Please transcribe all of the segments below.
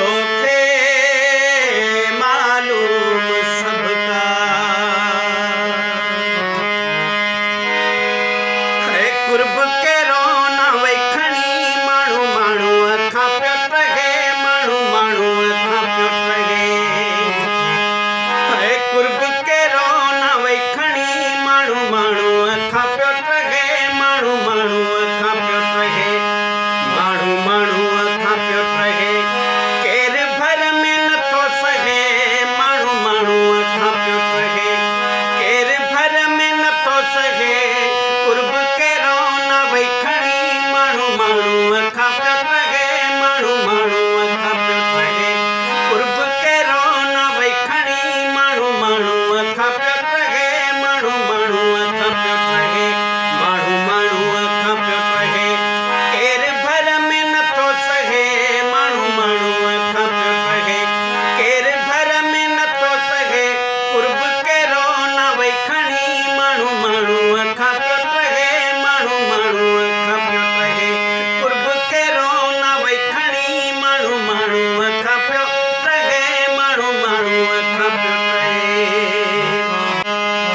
तोखे मालूम सबका है कुर्ब के रोना वैखणी माण्हू माण्हू अखां पियो टहे माण्हू माण्हू अखां पियो टहे है कुर्ब के रोना वैखणी माण्हू माण्हू अखां पियो टहे माण्हू माण्हू अखां पियो टहे माण्हू माण्हू अखां पियो टहे केर भर में नथो सहे माण्हू माण्हू अखां पियो टहे केर भर में नथो सहे कुर्ब के रोना वैखणी माण्हू माण्हू अखां पियो टहे माण्हू माण्हू अखां पियो टहे कुर्ब के रोना वैखणी माण्हू माण्हू अखां पियो टहे माण्हू माण्हू अखां पियो टहे माण्हू माण्हू अखां पियो टहे केर भर में नथो सहे माण्हू माण्हू अखां पियो टहे केर भर में नथो सहे कुर्ब के रोना वैखणी माण्हू माण्हू अखां पियो टहे माण्हू माण्हू अखां पियो टहे कुर्ब के रोना वैखणी माण्हू माण्हू अखां पियो टहे माण्हू माण्हू अखां पियो टहे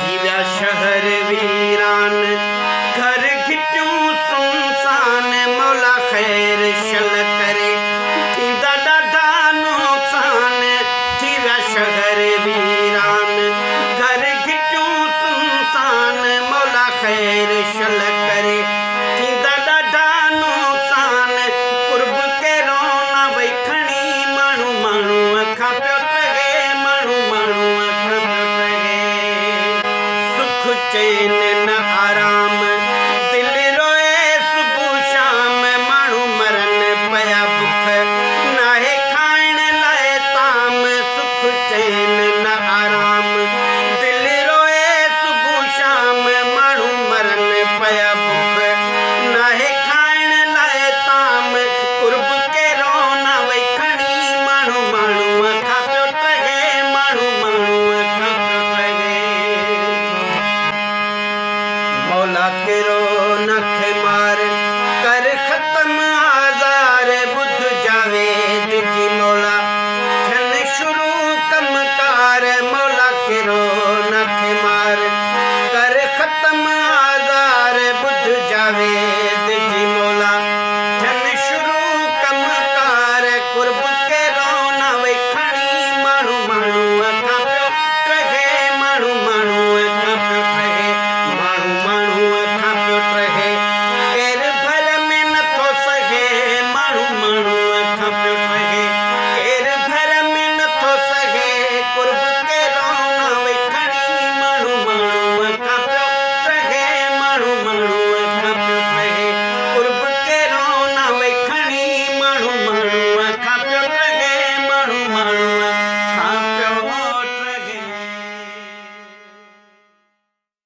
थी विया शहर वीरान घर घिटियूं सुनसान मौला ख़ैर शल करे थींदा ॾाढा नुक़सान थी विया शहर वीरान घर घिटियूं सुनसान मौला ख़ैर शल करे थींदा ॾाढा नुक़सान कुर्ब के रोना वैखणी माण्हू माण्हू अखां पियो टहे माण्हू माण्हू अखां पियो टहे सुख चैन